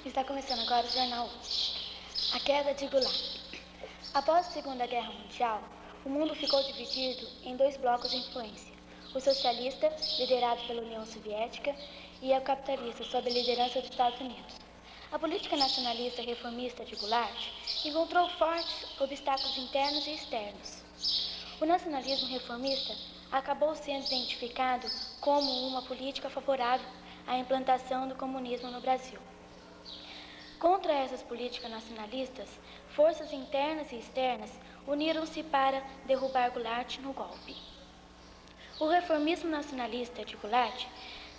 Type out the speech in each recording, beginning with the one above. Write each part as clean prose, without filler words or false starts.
Está começando agora o Jornal Hoje. A queda de Goulart. Após a Segunda Guerra Mundial, o mundo ficou dividido em dois blocos de influência: o socialista, liderado pela União Soviética, e o capitalista, sob a liderança dos Estados Unidos. A política nacionalista reformista de Goulart encontrou fortes obstáculos internos e externos. O nacionalismo reformista acabou sendo identificado como uma política favorável à implantação do comunismo no Brasil. Contra essas políticas nacionalistas, forças internas e externas uniram-se para derrubar Goulart no golpe. O reformismo nacionalista de Goulart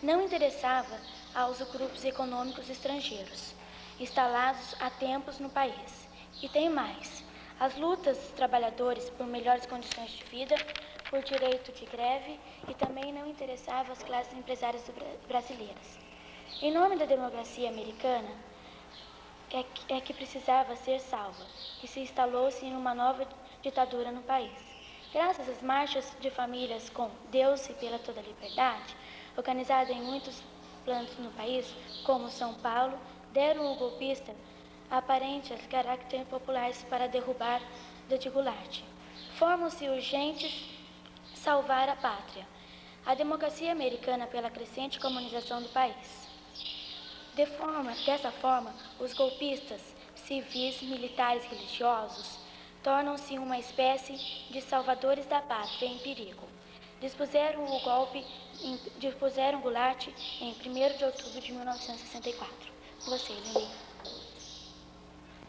não interessava aos grupos econômicos estrangeiros, instalados há tempos no país. E tem mais: as lutas dos trabalhadores por melhores condições de vida, por direito de greve, e também não interessava às classes empresárias brasileiras. Em nome da democracia americana, é que precisava ser salva, e se instalou-se em uma nova ditadura no país. Graças às marchas de famílias com Deus e pela toda a liberdade, organizadas em muitos planos no país, como São Paulo, deram ao golpista aparentes caracteres populares para derrubar de Goulart. Formam-se urgentes salvar a pátria, a democracia americana pela crescente comunização do país. Dessa forma, os golpistas, civis, militares e religiosos, tornam-se uma espécie de salvadores da pátria em perigo. Dispuseram Goulart em 1º de outubro de 1964. Você, Lili.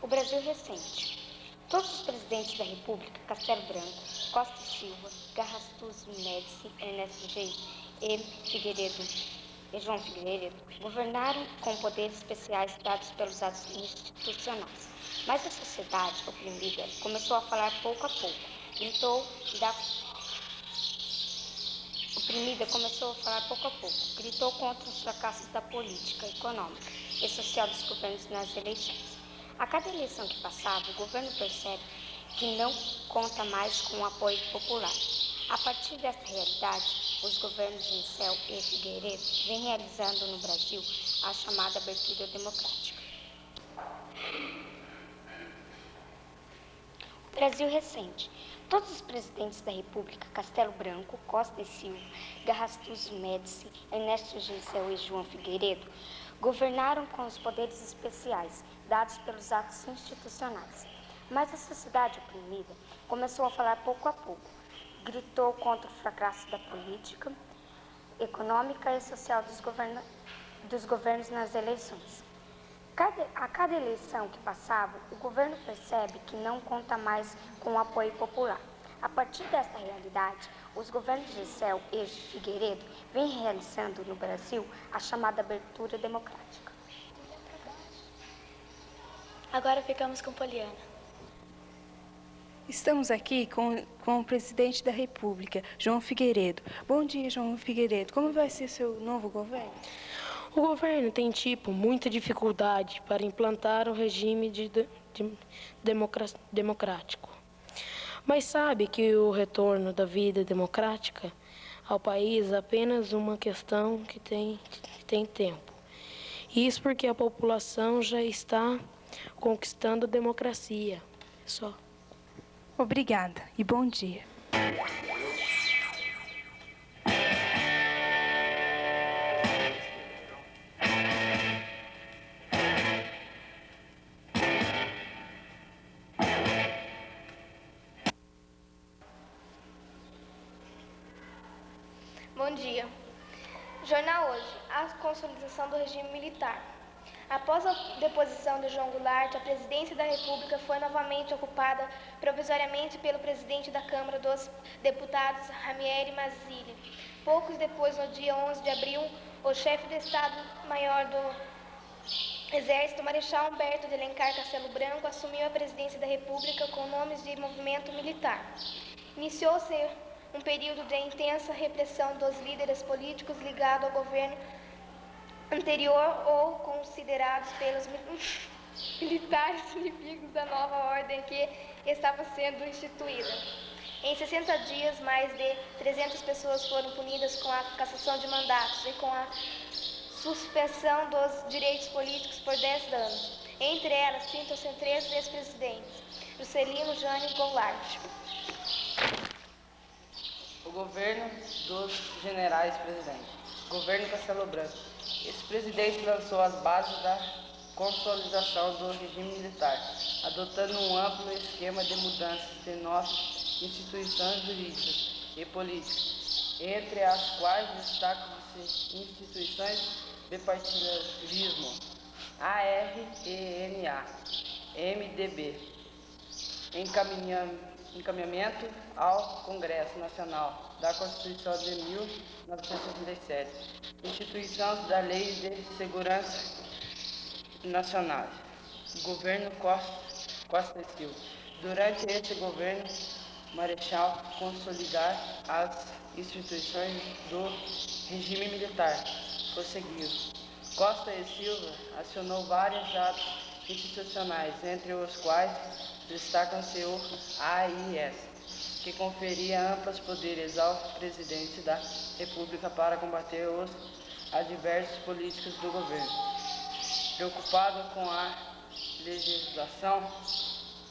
O Brasil recente. Todos os presidentes da República, Castelo Branco, Costa e Silva, Garrastazu Médici, Ernesto Geis e João Figueiredo, governaram com poderes especiais dados pelos atos institucionais. Mas a sociedade oprimida começou a falar pouco a pouco. Gritou contra os fracassos da política econômica e social dos governos nas eleições. A cada eleição que passava, o governo percebe que não conta mais com o apoio popular. A partir desta realidade, os governos de Geisel e Figueiredo vêm realizando no Brasil a chamada abertura democrática. Brasil recente. Todos os presidentes da República, Castelo Branco, Costa e Silva, Garrastazu Médici, Ernesto Geisel e João Figueiredo, governaram com os poderes especiais dados pelos atos institucionais. Mas a sociedade oprimida começou a falar pouco a pouco. Gritou contra o fracasso da política econômica e social dos governos nas eleições. A cada eleição que passava, o governo percebe que não conta mais com o apoio popular. A partir desta realidade, os governos de Geisel e Figueiredo vêm realizando no Brasil a chamada abertura democrática. Agora ficamos com Poliana. Estamos aqui com o presidente da República, João Figueiredo. Bom dia, João Figueiredo. Como vai ser seu novo governo? O governo tem, muita dificuldade para implantar o regime democrático. Mas sabe que o retorno da vida democrática ao país é apenas uma questão que tem tempo. Isso porque a população já está conquistando a democracia. Só. Obrigada e bom dia. Bom dia. Jornal Hoje. A consolidação do regime militar. Após a deposição de João Goulart, a presidência da República foi novamente ocupada provisoriamente pelo presidente da Câmara dos Deputados, Ranieri Mazzilli. Poucos depois, no dia 11 de abril, o chefe de Estado-Maior do Exército, Marechal Humberto de Alencar Castelo Branco, assumiu a presidência da República com nomes de movimento militar. Iniciou-se um período de intensa repressão dos líderes políticos ligados ao governo anterior ou considerados pelos militares inimigos da nova ordem que estava sendo instituída. Em 60 dias, mais de 300 pessoas foram punidas com a cassação de mandatos e com a suspensão dos direitos políticos por 10 anos. Entre elas, citam-se 3 ex-presidentes: Juscelino, Jânio e Goulart. O governo dos generais presidentes. Governo Castelo Branco. Esse presidente lançou as bases da consolidação do regime militar, adotando um amplo esquema de mudanças de nossas instituições jurídicas e políticas, entre as quais destacam-se instituições de partidarismo, ARENA, MDB, encaminhamento ao Congresso Nacional da Constituição de 1967, instituição da Lei de Segurança Nacional, governo Costa e Silva. Durante esse governo, Marechal consolidar as instituições do regime militar. Prosseguiu. Costa e Silva acionou vários atos institucionais, entre os quais destacam-se o AIS, que conferia amplos poderes ao presidente da República para combater os adversos políticos do governo. Preocupado com a legislação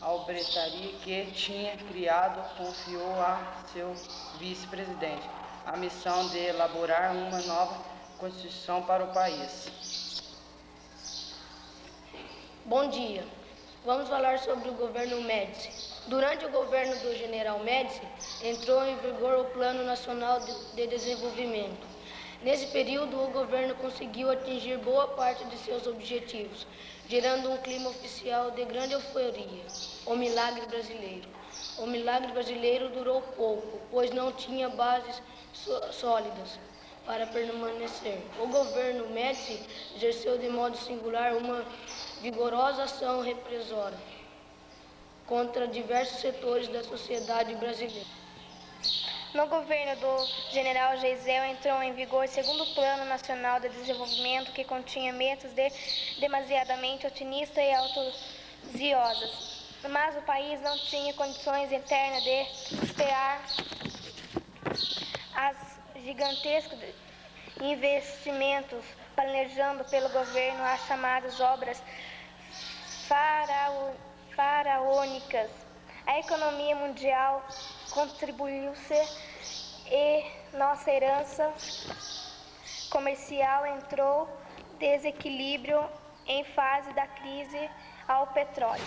albretaria que tinha criado, confiou a seu vice-presidente a missão de elaborar uma nova Constituição para o país. Bom dia. Vamos falar sobre o governo Médici. Durante o governo do general Médici, entrou em vigor o Plano Nacional de Desenvolvimento. Nesse período, o governo conseguiu atingir boa parte de seus objetivos, gerando um clima oficial de grande euforia. O milagre brasileiro. O milagre brasileiro durou pouco, pois não tinha bases sólidas para permanecer. O governo Médici exerceu de modo singular uma vigorosa ação repressora contra diversos setores da sociedade brasileira. No governo do general Geisel entrou em vigor o segundo Plano Nacional de Desenvolvimento, que continha metas demasiadamente otimistas e auspiciosas. Mas o país não tinha condições internas de superar as gigantescos investimentos planejando pelo governo as chamadas obras faraônicas. A economia mundial contribuiu-se e nossa herança comercial entrou desequilíbrio em fase da crise ao petróleo.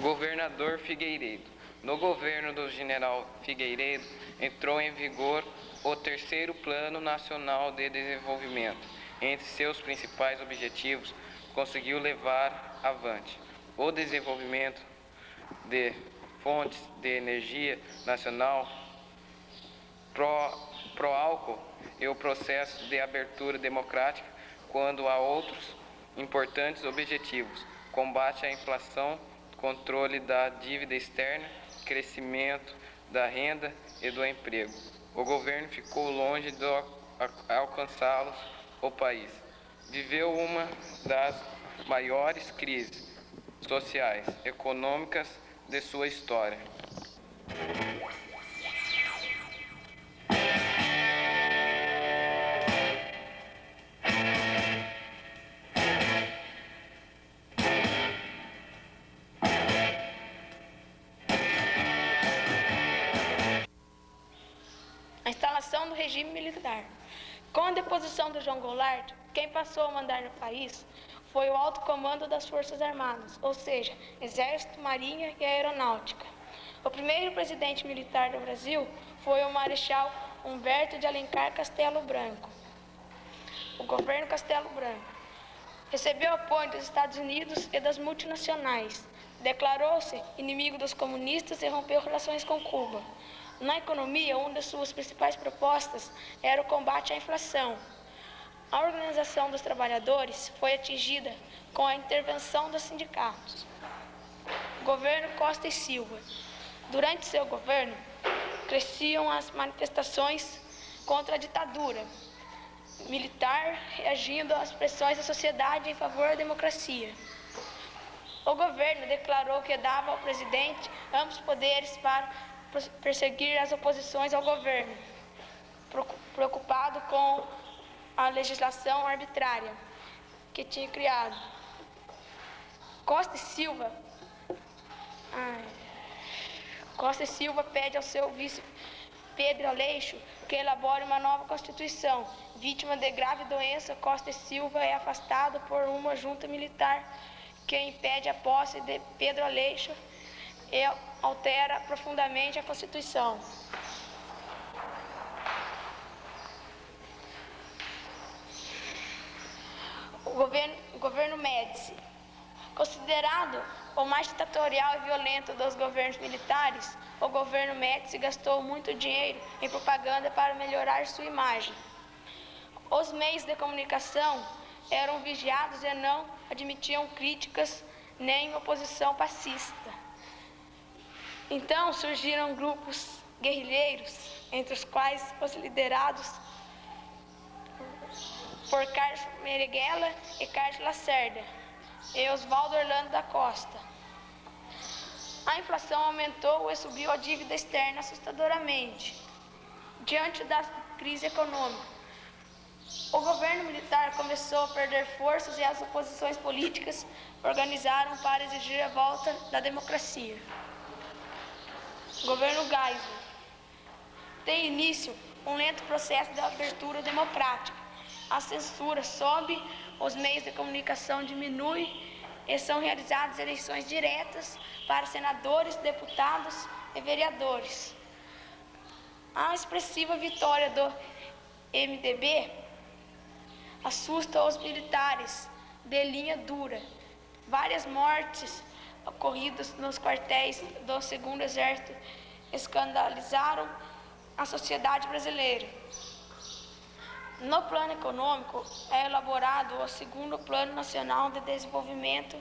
Governador Figueiredo. No governo do general Figueiredo, entrou em vigor o terceiro Plano Nacional de Desenvolvimento. Entre seus principais objetivos, conseguiu levar avante o desenvolvimento de fontes de energia nacional, pró-álcool e o processo de abertura democrática, quando há outros importantes objetivos: combate à inflação, controle da dívida externa, crescimento da renda e do emprego. O governo ficou longe de alcançá-los. O país viveu uma das maiores crises sociais, econômicas de sua história. A instalação do regime militar. Com a deposição de João Goulart, quem passou a mandar no país foi o alto comando das Forças Armadas, ou seja, Exército, Marinha e Aeronáutica. O primeiro presidente militar do Brasil foi o Marechal Humberto de Alencar Castelo Branco. O governo Castelo Branco recebeu apoio dos Estados Unidos e das multinacionais, declarou-se inimigo dos comunistas e rompeu relações com Cuba. Na economia, uma das suas principais propostas era o combate à inflação. A organização dos trabalhadores foi atingida com a intervenção dos sindicatos. Governo Costa e Silva. Durante seu governo, cresciam as manifestações contra a ditadura militar, reagindo às pressões da sociedade em favor da democracia. O governo declarou que dava ao presidente amplos poderes para perseguir as oposições ao governo. Preocupado com a legislação arbitrária que tinha criado. Costa e Silva pede ao seu vice Pedro Aleixo que elabore uma nova Constituição. Vítima de grave doença, Costa e Silva é afastado por uma junta militar que impede a posse de Pedro Aleixo e altera profundamente a Constituição. O governo Médici, considerado o mais ditatorial e violento dos governos militares, o governo Médici gastou muito dinheiro em propaganda para melhorar sua imagem. Os meios de comunicação eram vigiados e não admitiam críticas nem oposição pacífica. Então surgiram grupos guerrilheiros, entre os quais os liderados por Carlos Marighella e Carlos Lacerda e Oswaldo Orlando da Costa. A inflação aumentou e subiu a dívida externa assustadoramente. Diante da crise econômica, o governo militar começou a perder forças e as oposições políticas organizaram para exigir a volta da democracia. Governo Geisel. Tem início um lento processo de abertura democrática. A censura sobe, os meios de comunicação diminuem e são realizadas eleições diretas para senadores, deputados e vereadores. A expressiva vitória do MDB assusta os militares de linha dura. Várias mortes ocorridas nos quartéis do 2º Exército escandalizaram a sociedade brasileira. No plano econômico, é elaborado o 2º Plano Nacional de Desenvolvimento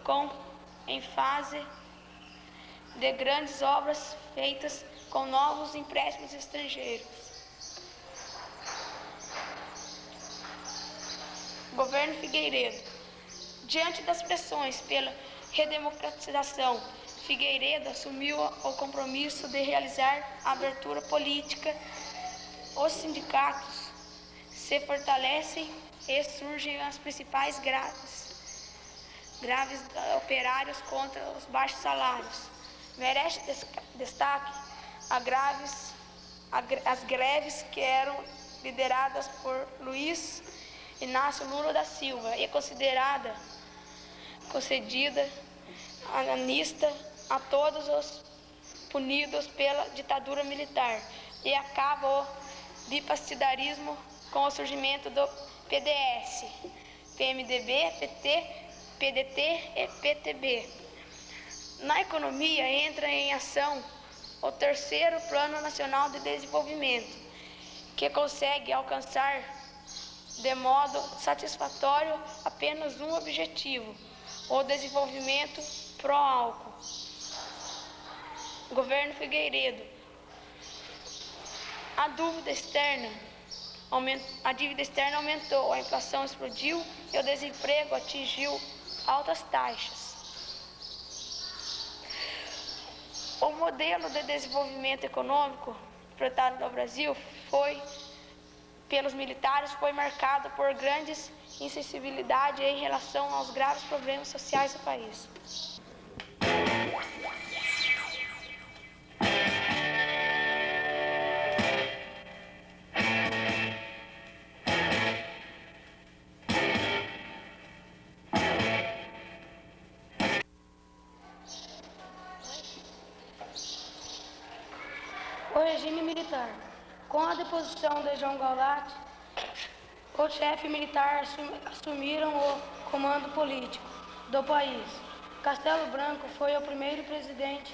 com ênfase de grandes obras feitas com novos empréstimos estrangeiros. Governo Figueiredo. Diante das pressões pela redemocratização, Figueiredo assumiu o compromisso de realizar a abertura política. Os sindicatos se fortalecem e surgem as principais graves operários contra os baixos salários. Merece destaque as greves que eram lideradas por Luiz Inácio Lula da Silva e concedida anistia a todos os punidos pela ditadura militar e acaba o bipartidarismo com o surgimento do PDS, PMDB, PT, PDT e PTB. Na economia entra em ação o 3º Plano Nacional de Desenvolvimento, que consegue alcançar de modo satisfatório apenas um objetivo: o desenvolvimento pró-álcool. Governo Figueiredo. A dívida externa aumentou, a inflação explodiu e o desemprego atingiu altas taxas. O modelo de desenvolvimento econômico implantado no Brasil pelos militares foi marcado por grandes insensibilidade em relação aos graves problemas sociais do país. O regime militar. Com a deposição de João Goulart, o chefe militar assumiram o comando político do país. Castelo Branco foi o primeiro presidente